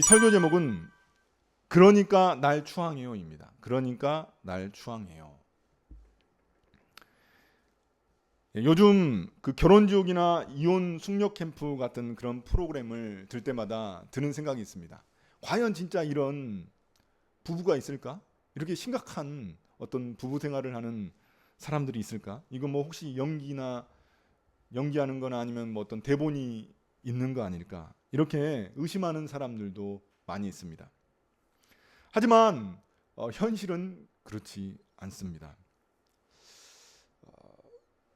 설교 제목은 그러니까 날 추앙해요입니다. 그러니까 날 추앙해요. 요즘 그 결혼지옥이나 이혼 숙녀 캠프 같은 그런 프로그램을 들 때마다 드는 생각이 있습니다. 과연 진짜 이런 부부가 있을까? 이렇게 심각한 어떤 부부 생활을 하는 사람들이 있을까? 이거 뭐 혹시 연기하는 거나 아니면 뭐 어떤 대본이 있는 거 아닐까? 이렇게 의심하는 사람들도 많이 있습니다. 하지만 현실은 그렇지 않습니다.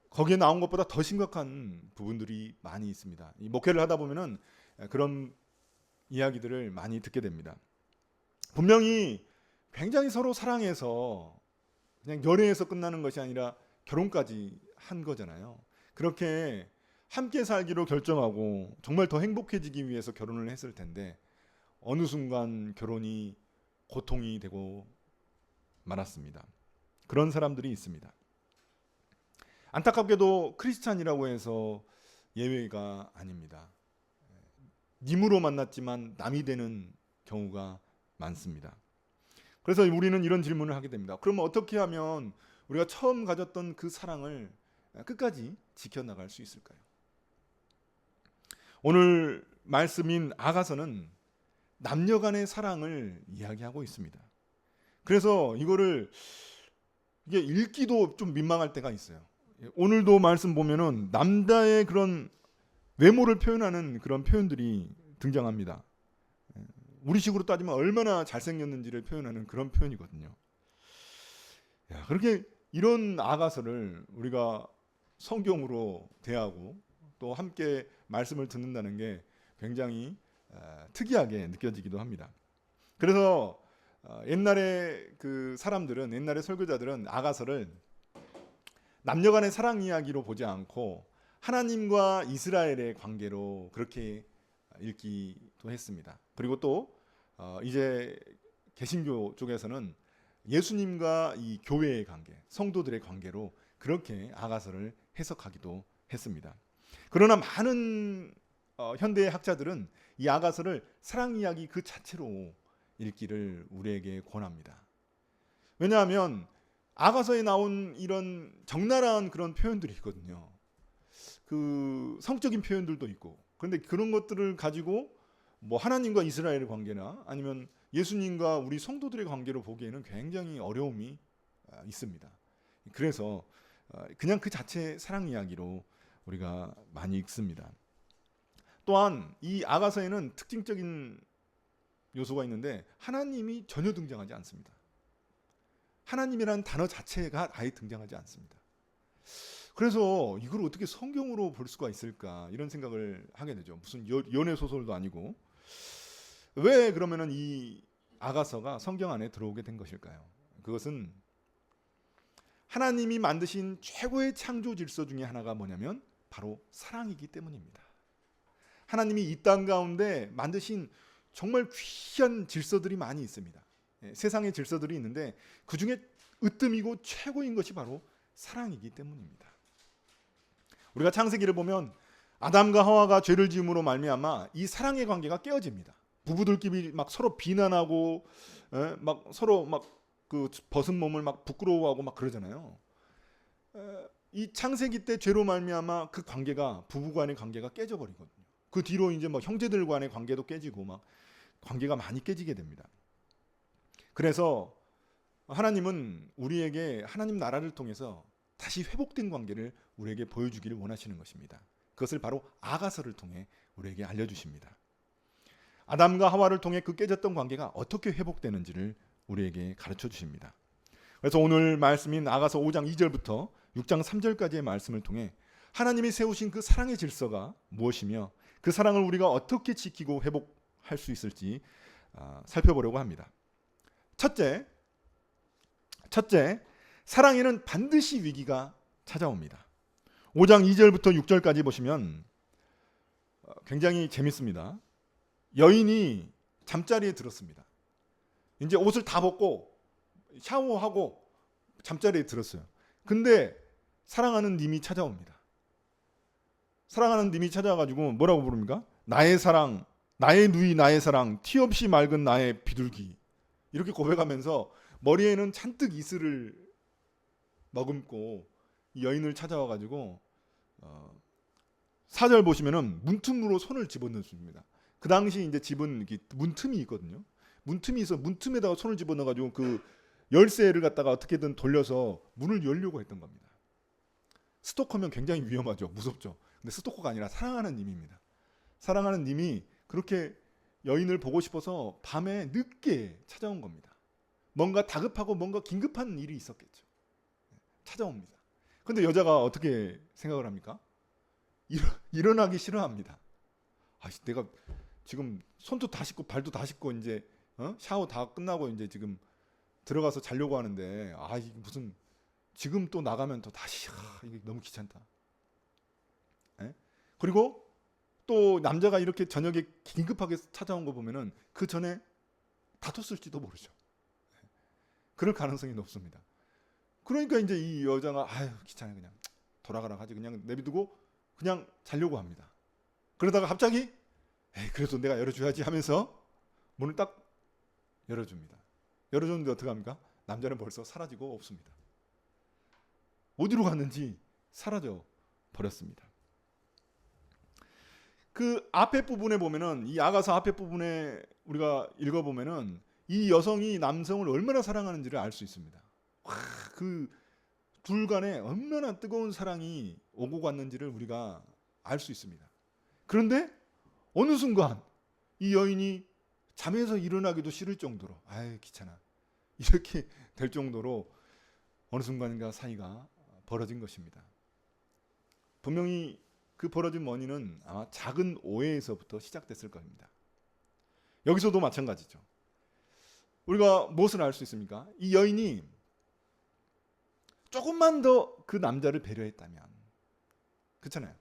거기에 나온 것보다 더 심각한 부분들이 많이 있습니다. 이 목회를 하다 보면은 그런 이야기들을 많이 듣게 됩니다. 분명히 굉장히 서로 사랑해서 그냥 연애에서 끝나는 것이 아니라 결혼까지 한 거잖아요. 그렇게 함께 살기로 결정하고 정말 더 행복해지기 위해서 결혼을 했을 텐데 어느 순간 결혼이 고통이 되고 말았습니다. 그런 사람들이 있습니다. 안타깝게도 크리스찬이라고 해서 예외가 아닙니다. 님으로 만났지만 남이 되는 경우가 많습니다. 그래서 우리는 이런 질문을 하게 됩니다. 그러면 어떻게 하면 우리가 처음 가졌던 그 사랑을 끝까지 지켜나갈 수 있을까요? 오늘 말씀인 아가서는 남녀 간의 사랑을 이야기하고 있습니다. 그래서 이게 읽기도 좀 민망할 때가 있어요. 오늘도 말씀 보면은 남자의 그런 외모를 표현하는 그런 표현들이 등장합니다. 우리식으로 따지면 얼마나 잘생겼는지를 표현하는 그런 표현이거든요. 그렇게 이런 아가서를 우리가 성경으로 대하고 또 함께 말씀을 듣는다는 게 굉장히 특이하게 느껴지기도 합니다. 그래서 옛날에 옛날에 설교자들은 아가서를 남녀 간의 사랑 이야기로 보지 않고 하나님과 이스라엘의 관계로 그렇게 읽기도 했습니다. 그리고 또 이제 개신교 쪽에서는 예수님과 이 교회의 관계, 성도들의 관계로 그렇게 아가서를 해석하기도 했습니다. 그러나 많은 현대의 학자들은 이 아가서를 사랑 이야기 그 자체로 읽기를 우리에게 권합니다. 왜냐하면 아가서에 나온 이런 적나라한 그런 표현들이 있거든요. 그 성적인 표현들도 있고. 그런데 그런 것들을 가지고 뭐 하나님과 이스라엘의 관계나 아니면 예수님과 우리 성도들의 관계로 보기에는 굉장히 어려움이 있습니다. 그래서 그냥 그 자체 사랑 이야기로 우리가 많이 읽습니다. 또한 이 아가서에는 특징적인 요소가 있는데 하나님이 전혀 등장하지 않습니다. 하나님이라는 단어 자체가 아예 등장하지 않습니다. 그래서 이걸 어떻게 성경으로 볼 수가 있을까 이런 생각을 하게 되죠. 무슨 연애 소설도 아니고 왜 그러면은 이 아가서가 성경 안에 들어오게 된 것일까요? 그것은 하나님이 만드신 최고의 창조 질서 중에 하나가 뭐냐면 바로 사랑이기 때문입니다. 하나님이 이 땅 가운데 만드신 정말 귀한 질서들이 많이 있습니다. 세상의 질서들이 있는데 그 중에 으뜸이고 최고인 것이 바로 사랑이기 때문입니다. 우리가 창세기를 보면 아담과 하와가 죄를 지음으로 말미암아 이 사랑의 관계가 깨어집니다. 부부들끼리 막 서로 비난하고 막 서로 막 그 벗은 몸을 막 부끄러워하고 막 그러잖아요. 이 창세기 때 죄로 말미암아 그 관계가 부부 간의 관계가 깨져버리거든요. 그 뒤로 이제 뭐 형제들 간의 관계도 깨지고 막 관계가 많이 깨지게 됩니다. 그래서 하나님은 우리에게 하나님 나라를 통해서 다시 회복된 관계를 우리에게 보여주기를 원하시는 것입니다. 그것을 바로 아가서를 통해 우리에게 알려주십니다. 아담과 하와를 통해 그 깨졌던 관계가 어떻게 회복되는지를 우리에게 가르쳐 주십니다. 그래서 오늘 말씀인 아가서 5장 2절부터 6장 3절까지의 말씀을 통해 하나님이 세우신 그 사랑의 질서가 무엇이며 그 사랑을 우리가 어떻게 지키고 회복할 수 있을지 살펴보려고 합니다. 첫째, 사랑에는 반드시 위기가 찾아옵니다. 5장 2절부터 6절까지 보시면 굉장히 재밌습니다. 여인이 잠자리에 들었습니다. 이제 옷을 다 벗고 샤워하고 잠자리에 들었어요. 근데 사랑하는 님이 찾아옵니다. 사랑하는 님이 찾아와가지고 뭐라고 부릅니까? 나의 사랑, 나의 누이 나의 사랑 티 없이 맑은 나의 비둘기 이렇게 고백하면서 머리에는 잔뜩 이슬을 머금고 이 여인을 찾아와 가지고 4절 보시면은 문틈으로 손을 집어넣습니다. 그 당시 이제 집은 문틈이 있거든요. 문틈이 있어 문틈에다가 손을 집어넣어 가지고 그 열쇠를 갖다가 어떻게든 돌려서 문을 열려고 했던 겁니다. 스토커면 굉장히 위험하죠. 무섭죠. 근데 스토커가 아니라 사랑하는 님입니다. 사랑하는 님이 그렇게 여인을 보고 싶어서 밤에 늦게 찾아온 겁니다. 뭔가 다급하고 뭔가 긴급한 일이 있었겠죠. 찾아옵니다. 근데 여자가 어떻게 생각을 합니까? 일어나기 싫어합니다. 내가 지금 손도 다 씻고 발도 다 씻고 이제 샤워 다 끝나고 이제 지금 들어가서 자려고 하는데 이게 무슨 지금 또 나가면 또 다시 이게 너무 귀찮다. 그리고 또 남자가 이렇게 저녁에 긴급하게 찾아온 거 보면은 그 전에 다퉜을지도 모르죠. 그럴 가능성이 높습니다. 그러니까 이제 이 여자가 귀찮아 그냥 돌아가라 하지 그냥 내비두고 그냥 자려고 합니다. 그러다가 갑자기 그래도 내가 열어줘야지 하면서 문을 딱 열어줍니다. 열어줬는데 어떻게 합니까? 남자는 벌써 사라지고 없습니다. 어디로 갔는지 사라져 버렸습니다. 그 앞에 부분에 보면은 이 아가서 앞에 부분에 우리가 읽어보면은 이 여성이 남성을 얼마나 사랑하는지를 알 수 있습니다. 그 둘 간에 얼마나 뜨거운 사랑이 오고 갔는지를 우리가 알 수 있습니다. 그런데 어느 순간 이 여인이 잠에서 일어나기도 싫을 정도로 귀찮아 이렇게 될 정도로 어느 순간인가 사이가 벌어진 것입니다. 분명히 그 벌어진 원인은 아마 작은 오해에서부터 시작됐을 겁니다. 여기서도 마찬가지죠. 우리가 무엇을 알 수 있습니까? 이 여인이 조금만 더 그 남자를 배려했다면, 그렇잖아요.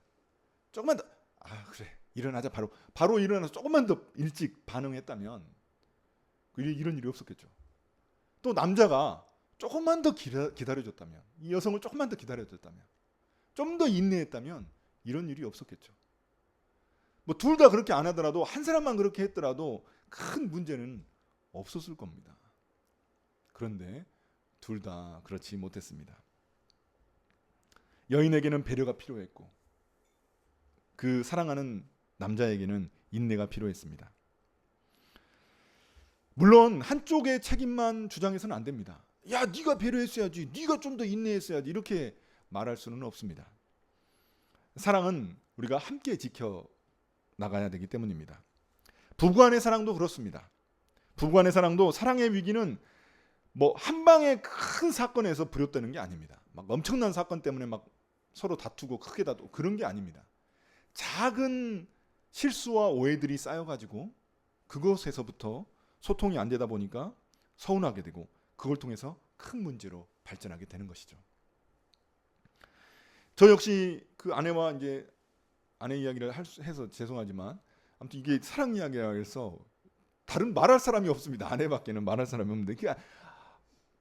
조금만 더 그래 일어나자 바로 일어나서 조금만 더 일찍 반응했다면 이런 일이 없었겠죠. 또 남자가 조금만 더 기다려줬다면, 이 여성을 조금만 더 기다려줬다면, 좀 더 인내했다면 이런 일이 없었겠죠. 뭐 둘 다 그렇게 안 하더라도 한 사람만 그렇게 했더라도 큰 문제는 없었을 겁니다. 그런데 둘 다 그렇지 못했습니다. 여인에게는 배려가 필요했고 그 사랑하는 남자에게는 인내가 필요했습니다. 물론 한쪽의 책임만 주장해서는 안 됩니다. 야, 네가 배려했어야지, 네가 좀 더 인내했어야지 이렇게 말할 수는 없습니다. 사랑은 우리가 함께 지켜 나가야 되기 때문입니다. 부부간의 사랑도 그렇습니다. 부부간의 사랑도 사랑의 위기는 뭐 한 방의 큰 사건에서 부렸다는 게 아닙니다. 막 엄청난 사건 때문에 막 서로 다투고 크게 다투고 그런 게 아닙니다. 작은 실수와 오해들이 쌓여가지고 그것에서부터 소통이 안 되다 보니까 서운하게 되고 그걸 통해서 큰 문제로 발전하게 되는 것이죠. 저 역시 그 아내와 이제 아내 이야기를 해서 죄송하지만 아무튼 이게 사랑 이야기라 해서 다른 말할 사람이 없습니다. 아내밖에는 말할 사람이 없는데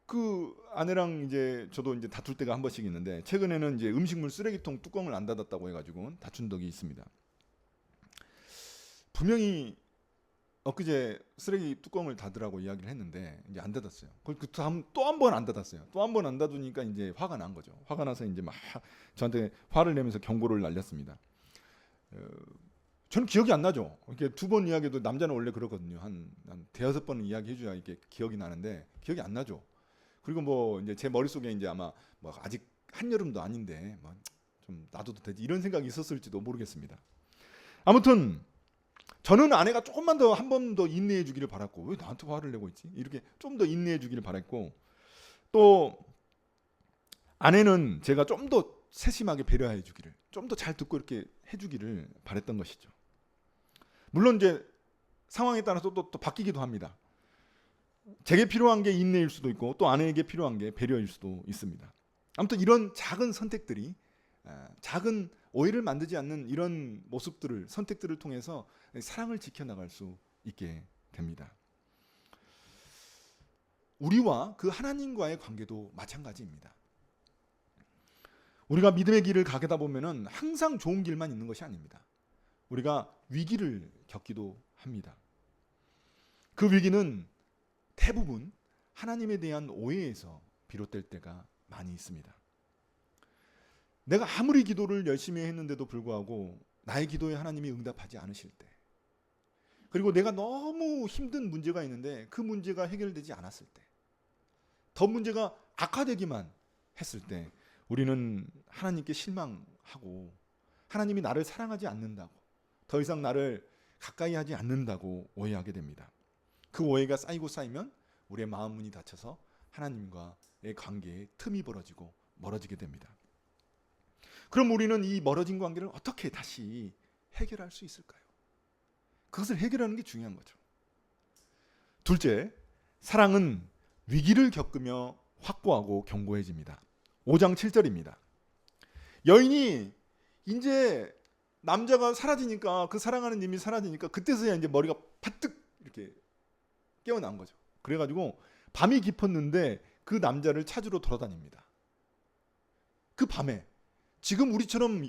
그 아내랑 이제 저도 이제 다툴 때가 한 번씩 있는데 최근에는 이제 음식물 쓰레기통 뚜껑을 안 닫았다고 해가지고 다툰 적이 있습니다. 분명히 엊그제 쓰레기 뚜껑을 닫으라고 이야기를 했는데 이제 안 닫았어요. 그 다음 또 한 번 안 닫았어요. 또 한 번 안 닫으니까 이제 화가 난 거죠. 화가 나서 이제 막 저한테 화를 내면서 경고를 날렸습니다. 저는 기억이 안 나죠. 이렇게 두 번 이야기해도 남자는 원래 그러거든요. 한 대여섯 번 이야기해줘야 이게 기억이 나는데 기억이 안 나죠. 그리고 뭐 이제 제 머릿속에 이제 아마 뭐 아직 한여름도 아닌데 뭐 좀 놔둬도 되지 이런 생각이 있었을지도 모르겠습니다. 아무튼 저는 아내가 조금만 더 한 번 더 인내해 주기를 바랐고 왜 나한테 화를 내고 있지? 이렇게 좀 더 인내해 주기를 바랐고 또 아내는 제가 좀 더 세심하게 배려해 주기를 좀 더 잘 듣고 이렇게 해 주기를 바랬던 것이죠. 물론 이제 상황에 따라서 또 바뀌기도 합니다. 제게 필요한 게 인내일 수도 있고 또 아내에게 필요한 게 배려일 수도 있습니다. 아무튼 이런 작은 선택들이 작은 오해를 만들지 않는 이런 모습들을 선택들을 통해서 사랑을 지켜나갈 수 있게 됩니다. 우리와 그 하나님과의 관계도 마찬가지입니다. 우리가 믿음의 길을 가게다 보면은 항상 좋은 길만 있는 것이 아닙니다. 우리가 위기를 겪기도 합니다. 그 위기는 대부분 하나님에 대한 오해에서 비롯될 때가 많이 있습니다. 내가 아무리 기도를 열심히 했는데도 불구하고 나의 기도에 하나님이 응답하지 않으실 때, 그리고 내가 너무 힘든 문제가 있는데 그 문제가 해결되지 않았을 때, 더 문제가 악화되기만 했을 때 우리는 하나님께 실망하고 하나님이 나를 사랑하지 않는다고, 더 이상 나를 가까이 하지 않는다고 오해하게 됩니다. 그 오해가 쌓이고 쌓이면 우리의 마음 문이 닫혀서 하나님과의 관계에 틈이 벌어지고 멀어지게 됩니다. 그럼 우리는 이 멀어진 관계를 어떻게 다시 해결할 수 있을까요? 그것을 해결하는 게 중요한 거죠. 둘째, 사랑은 위기를 겪으며 확고하고 견고해집니다. 5장 7절입니다. 여인이 이제 남자가 사라지니까, 그 사랑하는 님이 사라지니까 그때서야 이제 머리가 파뜩 이렇게 깨어난 거죠. 그래가지고 밤이 깊었는데 그 남자를 찾으러 돌아다닙니다. 그 밤에, 지금 우리처럼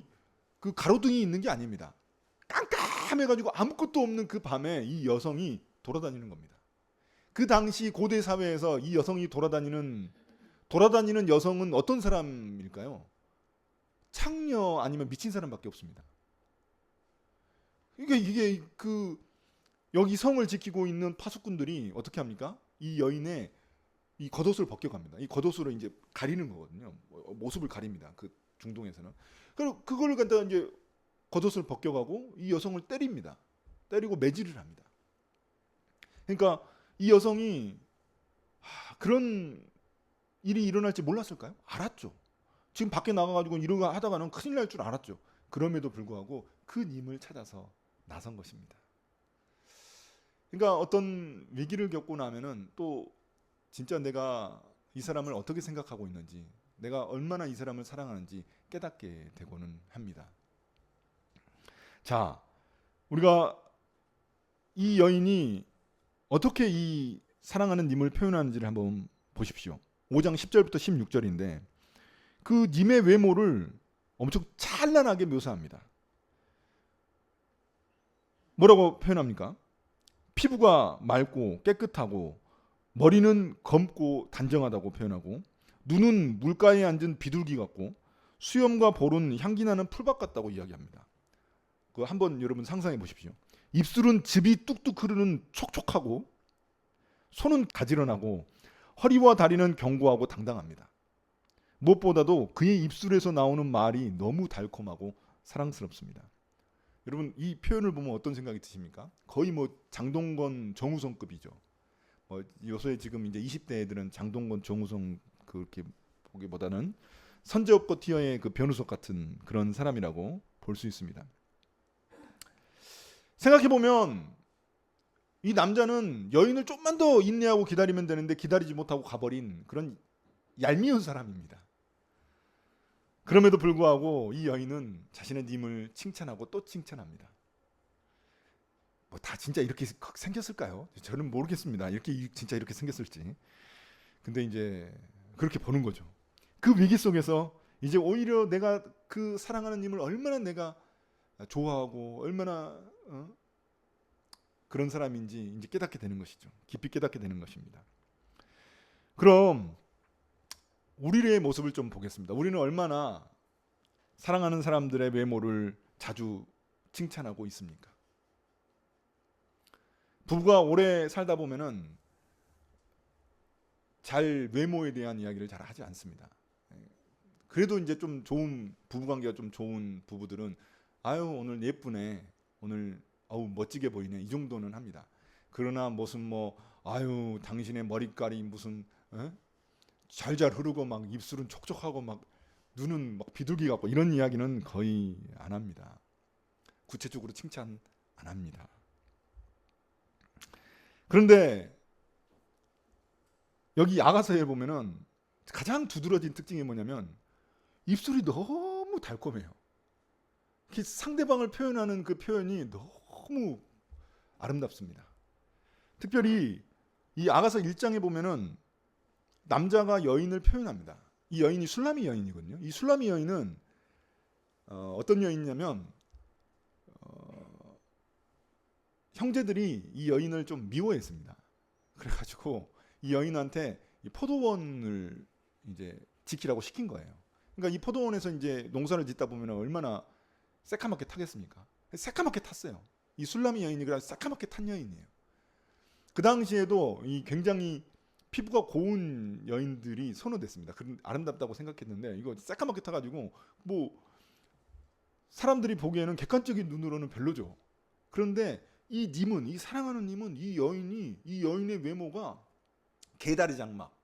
그 가로등이 있는 게 아닙니다. 깜깜해가지고 아무것도 없는 그 밤에 이 여성이 돌아다니는 겁니다. 그 당시 고대 사회에서 이 여성이 돌아다니는 여성은 어떤 사람일까요? 창녀 아니면 미친 사람밖에 없습니다. 그러니까 이게 여기 성을 지키고 있는 파수꾼들이 어떻게 합니까? 이 여인의 이 겉옷을 벗겨갑니다. 이 겉옷으로 이제 가리는 거거든요. 모습을 가립니다. 그 중동에서는. 그리고 그걸 갖다가 이제 겉옷을 벗겨가고 이 여성을 때립니다. 때리고 매질을 합니다. 그러니까 이 여성이 그런 일이 일어날지 몰랐을까요? 알았죠. 지금 밖에 나가가지고 이러고 하다가는 큰일 날 줄 알았죠. 그럼에도 불구하고 그 님을 찾아서 나선 것입니다. 그러니까 어떤 위기를 겪고 나면은 또 진짜 내가 이 사람을 어떻게 생각하고 있는지, 내가 얼마나 이 사람을 사랑하는지 깨닫게 되고는 합니다. 자, 우리가 이 여인이 어떻게 이 사랑하는 님을 표현하는지를 한번 보십시오. 5장 10절부터 16절인데 그 님의 외모를 엄청 찬란하게 묘사합니다. 뭐라고 표현합니까? 피부가 맑고 깨끗하고 머리는 검고 단정하다고 표현하고, 눈은 물가에 앉은 비둘기 같고 수염과 볼은 향기 나는 풀밭 같다고 이야기합니다. 그거 한번 여러분 상상해 보십시오. 입술은 즙이 뚝뚝 흐르는 촉촉하고, 손은 가지런하고, 허리와 다리는 견고하고 당당합니다. 무엇보다도 그의 입술에서 나오는 말이 너무 달콤하고 사랑스럽습니다. 여러분 이 표현을 보면 어떤 생각이 드십니까? 거의 뭐 장동건, 정우성급이죠. 요새 지금 이제 20대 애들은 장동건, 정우성 그렇게 보기보다는 선제업고 티어의 그 변우석 같은 그런 사람이라고 볼 수 있습니다. 생각해 보면 이 남자는 여인을 좀만 더 인내하고 기다리면 되는데 기다리지 못하고 가버린 그런 얄미운 사람입니다. 그럼에도 불구하고 이 여인은 자신의 님을 칭찬하고 또 칭찬합니다. 뭐 다 진짜 이렇게 생겼을까요? 저는 모르겠습니다. 진짜 이렇게 생겼을지. 근데 이제 그렇게 보는 거죠. 그 위기 속에서 이제 오히려 내가 그 사랑하는 님을 얼마나 내가 좋아하고 얼마나 그런 사람인지 이제 깨닫게 되는 것이죠. 깊이 깨닫게 되는 것입니다. 그럼 우리의 모습을 좀 보겠습니다. 우리는 얼마나 사랑하는 사람들의 외모를 자주 칭찬하고 있습니까? 부부가 오래 살다 보면은 잘 외모에 대한 이야기를 잘 하지 않습니다. 그래도 이제 좀 좋은 부부관계가 좀 좋은 부부들은 아유 오늘 예쁘네, 오늘 어우 멋지게 보이네, 이 정도는 합니다. 그러나 무슨 뭐 아유 당신의 머리깔이 무슨 잘잘 흐르고 막 입술은 촉촉하고 막 눈은 막 비둘기 같고 이런 이야기는 거의 안 합니다. 구체적으로 칭찬 안 합니다. 그런데 여기 아가서에 보면은 가장 두드러진 특징이 뭐냐면 입술이 너무 달콤해요. 상대방을 표현하는 그 표현이 너무 아름답습니다. 특별히 이 아가서 1장에 보면은 남자가 여인을 표현합니다. 이 여인이 술라미 여인이거든요. 이 술라미 여인은 어떤 여인이냐면 형제들이 이 여인을 좀 미워했습니다. 그래가지고 이 여인한테 이 포도원을 이제 지키라고 시킨 거예요. 그러니까 이 포도원에서 이제 농사를 짓다 보면 얼마나 새카맣게 타겠습니까? 새카맣게 탔어요. 이 술람이 여인이 그래서 새카맣게 탄 여인이에요. 그 당시에도 이 굉장히 피부가 고운 여인들이 선호됐습니다. 아름답다고 생각했는데 이거 새까맣게 타가지고 뭐 사람들이 보기에는 객관적인 눈으로는 별로죠. 그런데 이 님은, 이 사랑하는 님은 이 여인의 외모가 개다리 장막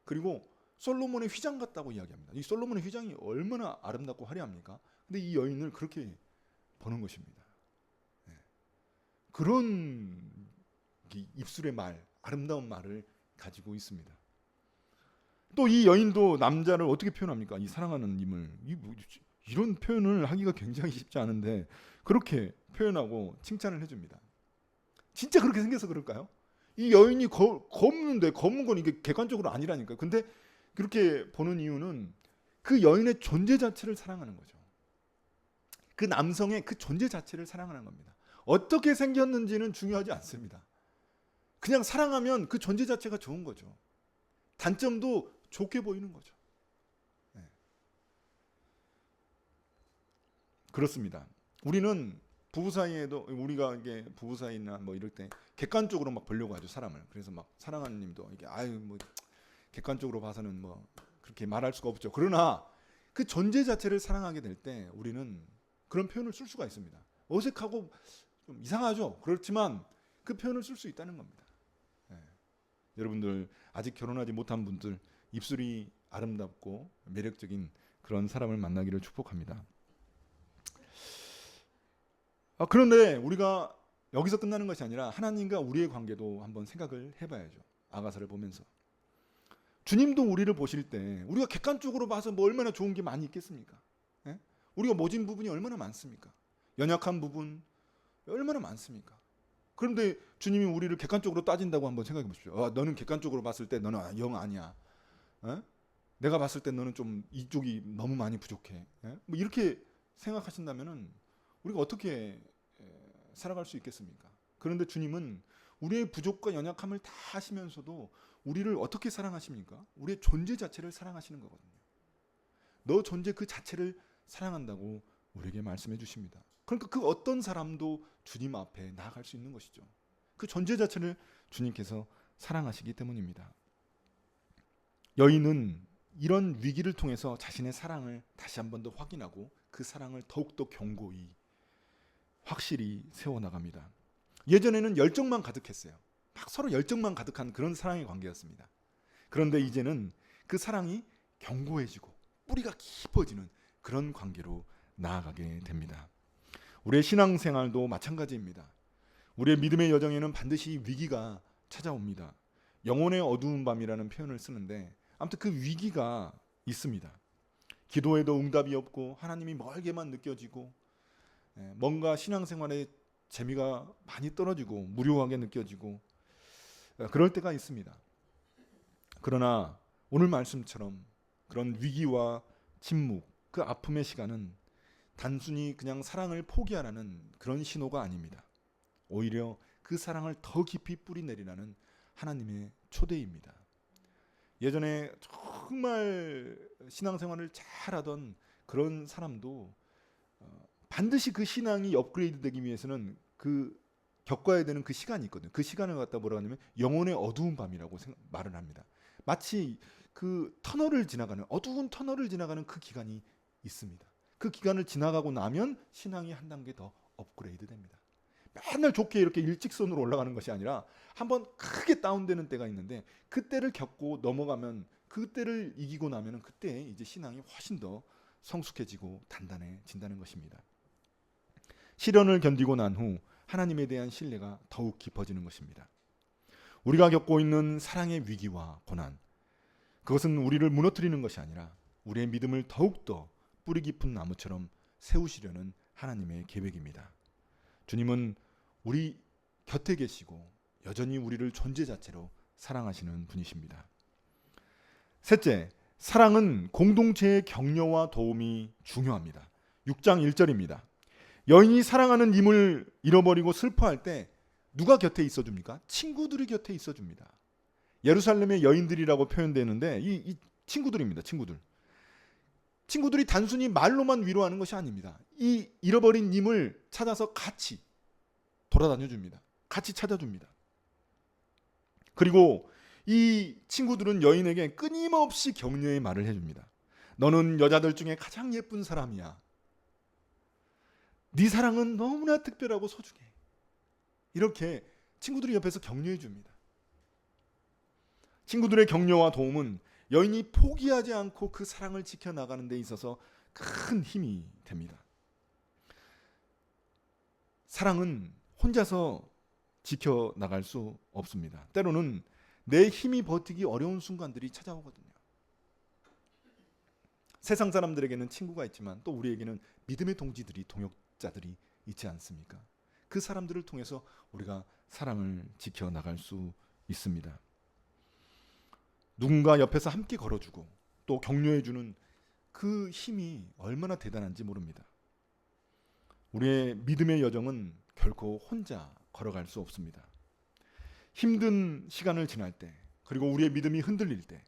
그리고 솔로몬의 휘장 같다고 이야기합니다. 이 솔로몬의 휘장이 얼마나 아름답고 화려합니까? 근데 이 여인을 그렇게 보는 것입니다. 네. 그런 입술의 말, 아름다운 말을 가지고 있습니다. 또 이 여인도 남자를 어떻게 표현합니까? 이 사랑하는 님을 이런 표현을 하기가 굉장히 쉽지 않은데 그렇게 표현하고 칭찬을 해줍니다. 진짜 그렇게 생겨서 그럴까요? 이 여인이 검는데 검은 건 이게 객관적으로 아니라니까요. 근데 그렇게 보는 이유는 그 여인의 존재 자체를 사랑하는 거죠. 그 남성의 그 존재 자체를 사랑하는 겁니다. 어떻게 생겼는지는 중요하지 않습니다. 그냥 사랑하면 그 존재 자체가 좋은 거죠. 단점도 좋게 보이는 거죠. 네. 그렇습니다. 우리는 부부 사이에도 우리가 이게 부부 사이나 뭐 이럴 때 객관적으로 막 보려고 하죠, 사람을. 그래서 막 사랑하는 님도 이게 아유 뭐 객관적으로 봐서는 뭐 그렇게 말할 수가 없죠. 그러나 그 존재 자체를 사랑하게 될 때 우리는 그런 표현을 쓸 수가 있습니다. 어색하고 좀 이상하죠. 그렇지만 그 표현을 쓸 수 있다는 겁니다. 네. 여러분들 아직 결혼하지 못한 분들 입술이 아름답고 매력적인 그런 사람을 만나기를 축복합니다. 그런데 우리가 여기서 끝나는 것이 아니라 하나님과 우리의 관계도 한번 생각을 해봐야죠. 아가서를 보면서 주님도 우리를 보실 때 우리가 객관적으로 봐서 뭐 얼마나 좋은 게 많이 있겠습니까? 예? 우리가 모진 부분이 얼마나 많습니까? 연약한 부분 얼마나 많습니까? 그런데 주님이 우리를 객관적으로 따진다고 한번 생각해 보십시오. 너는 객관적으로 봤을 때 너는 영 아니야. 내가 봤을 때 너는 좀 이쪽이 너무 많이 부족해. 뭐 이렇게 생각하신다면은 우리가 어떻게 살아갈 수 있겠습니까? 그런데 주님은 우리의 부족과 연약함을 다 하시면서도 우리를 어떻게 사랑하십니까? 우리의 존재 자체를 사랑하시는 거거든요. 너 존재 그 자체를 사랑한다고 우리에게 말씀해 주십니다. 그러니까 그 어떤 사람도 주님 앞에 나아갈 수 있는 것이죠. 그 존재 자체를 주님께서 사랑하시기 때문입니다. 여인은 이런 위기를 통해서 자신의 사랑을 다시 한 번 더 확인하고 그 사랑을 더욱더 견고히 확실히 세워나갑니다. 예전에는 열정만 가득했어요. 막 서로 열정만 가득한 그런 사랑의 관계였습니다. 그런데 이제는 그 사랑이 견고해지고 뿌리가 깊어지는 그런 관계로 나아가게 됩니다. 우리의 신앙생활도 마찬가지입니다. 우리의 믿음의 여정에는 반드시 위기가 찾아옵니다. 영혼의 어두운 밤이라는 표현을 쓰는데 아무튼 그 위기가 있습니다. 기도에도 응답이 없고 하나님이 멀게만 느껴지고 뭔가 신앙생활의 재미가 많이 떨어지고 무료하게 느껴지고 그럴 때가 있습니다. 그러나 오늘 말씀처럼 그런 위기와 침묵, 그 아픔의 시간은 단순히 그냥 사랑을 포기하라는 그런 신호가 아닙니다. 오히려 그 사랑을 더 깊이 뿌리내리라는 하나님의 초대입니다. 예전에 정말 신앙생활을 잘하던 그런 사람도 반드시 그 신앙이 업그레이드 되기 위해서는 그 겪어야 되는 그 시간이 있거든요. 그 시간을 갖다 뭐라고 하냐면 영혼의 어두운 밤이라고 말을 합니다. 마치 그 터널을 지나가는 어두운 터널을 지나가는 그 기간이 있습니다. 그 기간을 지나가고 나면 신앙이 한 단계 더 업그레이드 됩니다. 맨날 좋게 이렇게 일직선으로 올라가는 것이 아니라 한번 크게 다운되는 때가 있는데 그때를 겪고 넘어가면 그때를 이기고 나면 그때 이제 신앙이 훨씬 더 성숙해지고 단단해진다는 것입니다. 시련을 견디고 난 후 하나님에 대한 신뢰가 더욱 깊어지는 것입니다. 우리가 겪고 있는 사랑의 위기와 고난, 그것은 우리를 무너뜨리는 것이 아니라 우리의 믿음을 더욱더 뿌리 깊은 나무처럼 세우시려는 하나님의 계획입니다. 주님은 우리 곁에 계시고 여전히 우리를 존재 자체로 사랑하시는 분이십니다. 셋째, 사랑은 공동체의 격려와 도움이 중요합니다. 6장 1절입니다. 여인이 사랑하는 님을 잃어버리고 슬퍼할 때 누가 곁에 있어줍니까? 친구들이 곁에 있어줍니다. 예루살렘의 여인들이라고 표현되는데 이 친구들입니다. 친구들이 단순히 말로만 위로하는 것이 아닙니다. 이 잃어버린 님을 찾아서 같이 돌아다녀 줍니다. 같이 찾아줍니다. 그리고 이 친구들은 여인에게 끊임없이 격려의 말을 해줍니다. 너는 여자들 중에 가장 예쁜 사람이야. 네 사랑은 너무나 특별하고 소중해. 이렇게 친구들이 옆에서 격려해 줍니다. 친구들의 격려와 도움은 여인이 포기하지 않고 그 사랑을 지켜나가는 데 있어서 큰 힘이 됩니다. 사랑은 혼자서 지켜나갈 수 없습니다. 때로는 내 힘이 버티기 어려운 순간들이 찾아오거든요. 세상 사람들에게는 친구가 있지만 또 우리에게는 믿음의 동지들이, 동역자들이 있지 않습니까? 그 사람들을 통해서 우리가 사랑을 지켜나갈 수 있습니다. 누군가 옆에서 함께 걸어주고 또 격려해주는 그 힘이 얼마나 대단한지 모릅니다. 우리의 믿음의 여정은 결코 혼자 걸어갈 수 없습니다. 힘든 시간을 지날 때, 그리고 우리의 믿음이 흔들릴 때,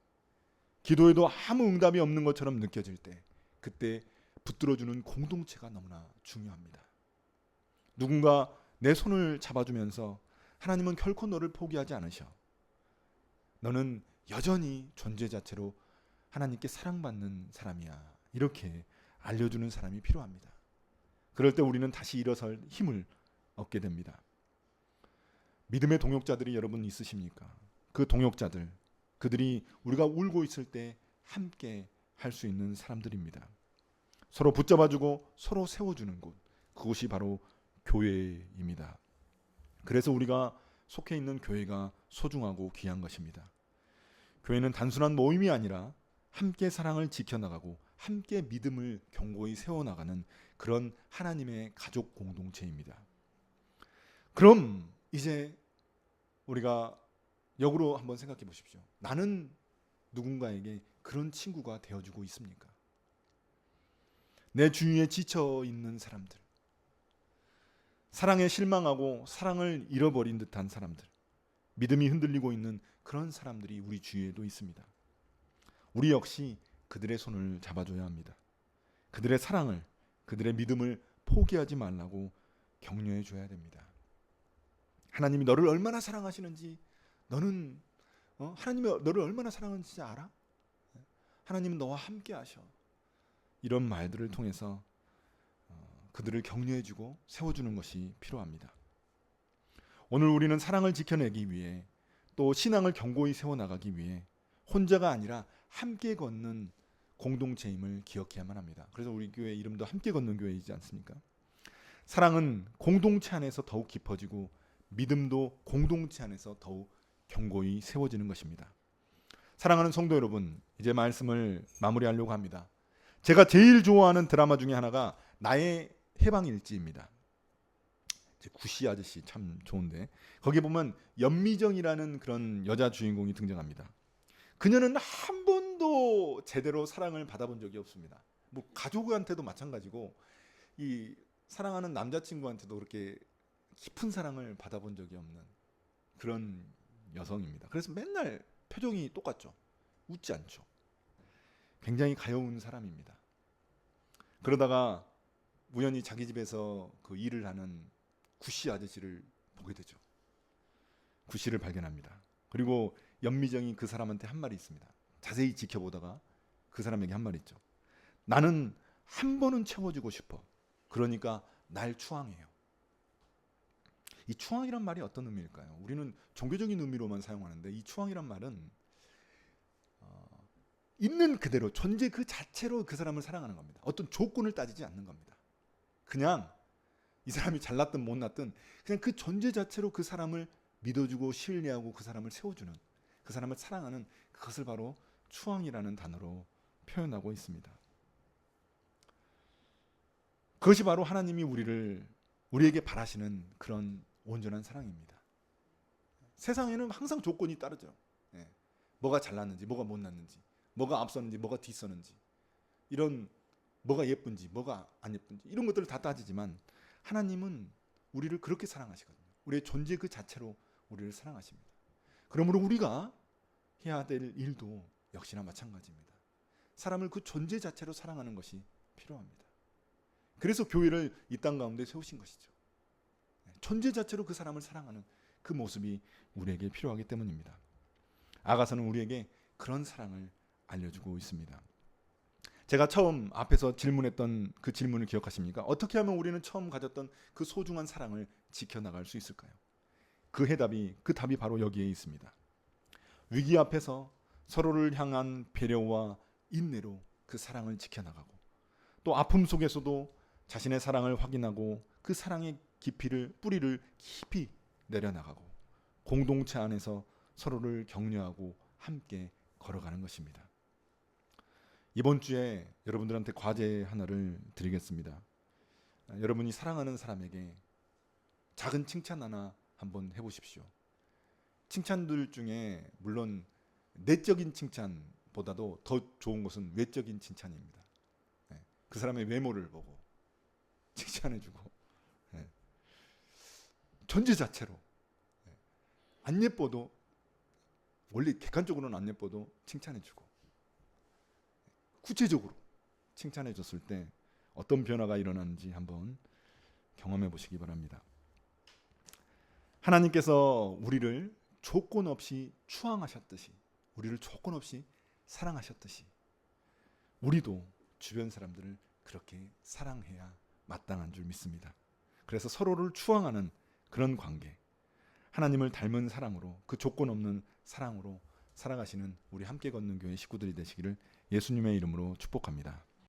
기도에도 아무 응답이 없는 것처럼 느껴질 때, 그때 붙들어주는 공동체가 너무나 중요합니다. 누군가 내 손을 잡아주면서 하나님은 결코 너를 포기하지 않으셔. 너는 여전히 존재 자체로 하나님께 사랑받는 사람이야. 이렇게 알려주는 사람이 필요합니다. 그럴 때 우리는 다시 일어설 힘을 얻게 됩니다. 믿음의 동역자들이 여러분 있으십니까? 그 동역자들, 그들이 우리가 울고 있을 때 함께 할 수 있는 사람들입니다. 서로 붙잡아주고 서로 세워주는 곳, 그곳이 바로 교회입니다. 그래서 우리가 속해 있는 교회가 소중하고 귀한 것입니다. 교회는 단순한 모임이 아니라 함께 사랑을 지켜나가고 함께 믿음을 견고히 세워나가는 그런 하나님의 가족 공동체입니다. 그럼 이제 우리가 역으로 한번 생각해 보십시오. 나는 누군가에게 그런 친구가 되어주고 있습니까? 내 주위에 지쳐 있는 사람들, 사랑에 실망하고 사랑을 잃어버린 듯한 사람들, 믿음이 흔들리고 있는 그런 사람들이 우리 주위에도 있습니다. 우리 역시 그들의 손을 잡아줘야 합니다. 그들의 사랑을, 그들의 믿음을 포기하지 말라고 격려해 줘야 됩니다. 하나님이 너를 얼마나 사랑하시는지, 너는 하나님이 너를 얼마나 사랑하는지 알아? 하나님은 너와 함께 하셔. 이런 말들을 통해서 그들을 격려해주고 세워주는 것이 필요합니다. 오늘 우리는 사랑을 지켜내기 위해, 또 신앙을 견고히 세워나가기 위해 혼자가 아니라 함께 걷는 공동체임을 기억해야만 합니다. 그래서 우리 교회 이름도 함께 걷는 교회이지 않습니까? 사랑은 공동체 안에서 더욱 깊어지고 믿음도 공동체 안에서 더욱 견고히 세워지는 것입니다. 사랑하는 성도 여러분, 이제 말씀을 마무리하려고 합니다. 제가 제일 좋아하는 드라마 중에 하나가 나의 해방일지입니다. 구씨 아저씨 참 좋은데, 거기 보면 연미정이라는 그런 여자 주인공이 등장합니다. 그녀는 한 번도 제대로 사랑을 받아본 적이 없습니다. 뭐 가족한테도 마찬가지고 이 사랑하는 남자친구한테도 그렇게 깊은 사랑을 받아본 적이 없는 그런 여성입니다. 그래서 맨날 표정이 똑같죠. 웃지 않죠. 굉장히 가여운 사람입니다. 그러다가 우연히 자기 집에서 그 일을 하는 구씨 아저씨를 보게 되죠. 구씨를 발견합니다. 그리고 연미정이 그 사람한테 한 말이 있습니다. 자세히 지켜보다가 그 사람에게 한 말이 있죠. 나는 한 번은 채워주고 싶어. 그러니까 날 추앙해요. 이 추앙이란 말이 어떤 의미일까요? 우리는 종교적인 의미로만 사용하는데, 이 추앙이란 말은 있는 그대로 존재 그 자체로 그 사람을 사랑하는 겁니다. 어떤 조건을 따지지 않는 겁니다. 그냥 이 사람이 잘났든 못났든 그냥 그 존재 자체로 그 사람을 믿어주고 신뢰하고 그 사람을 세워주는, 그 사람을 사랑하는, 그것을 바로 추앙이라는 단어로 표현하고 있습니다. 그것이 바로 하나님이 우리에게 바라시는 그런 온전한 사랑입니다. 세상에는 항상 조건이 따르죠. 뭐가 잘났는지, 뭐가 못났는지, 뭐가 앞섰는지, 뭐가 뒤섰는지, 이런 뭐가 예쁜지, 뭐가 안 예쁜지, 이런 것들을 다 따지지만 하나님은 우리를 그렇게 사랑하시거든요. 우리의 존재 그 자체로 우리를 사랑하십니다. 그러므로 우리가 해야 될 일도 역시나 마찬가지입니다. 사람을 그 존재 자체로 사랑하는 것이 필요합니다. 그래서 교회를 이 땅 가운데 세우신 것이죠. 존재 자체로 그 사람을 사랑하는 그 모습이 우리에게 필요하기 때문입니다. 아가서는 우리에게 그런 사랑을 알려주고 있습니다. 제가 처음 앞에서 질문했던 그 질문을 기억하십니까? 어떻게 하면 우리는 처음 가졌던 그 소중한 사랑을 지켜나갈 수 있을까요? 그 답이 바로 여기에 있습니다. 위기 앞에서 서로를 향한 배려와 인내로 그 사랑을 지켜나가고, 또 아픔 속에서도 자신의 사랑을 확인하고 그 사랑의 뿌리를 깊이 내려나가고, 공동체 안에서 서로를 격려하고 함께 걸어가는 것입니다. 이번 주에 여러분들한테 과제 하나를 드리겠습니다. 여러분이 사랑하는 사람에게 작은 칭찬 하나 한번 해보십시오. 칭찬들 중에 물론 내적인 칭찬보다도 더 좋은 것은 외적인 칭찬입니다. 그 사람의 외모를 보고 칭찬해주고, 존재 자체로 안 예뻐도, 원래 객관적으로는 안 예뻐도 칭찬해주고, 구체적으로 칭찬해줬을 때 어떤 변화가 일어나는지 한번 경험해 보시기 바랍니다. 하나님께서 우리를 조건 없이 추앙하셨듯이, 우리를 조건 없이 사랑하셨듯이, 우리도 주변 사람들을 그렇게 사랑해야 마땅한 줄 믿습니다. 그래서 서로를 추앙하는 그런 관계, 하나님을 닮은 사랑으로, 그 조건 없는 사랑으로 살아가시는 우리 함께 걷는 교회 식구들이 되시기를 예수님의 이름으로 축복합니다.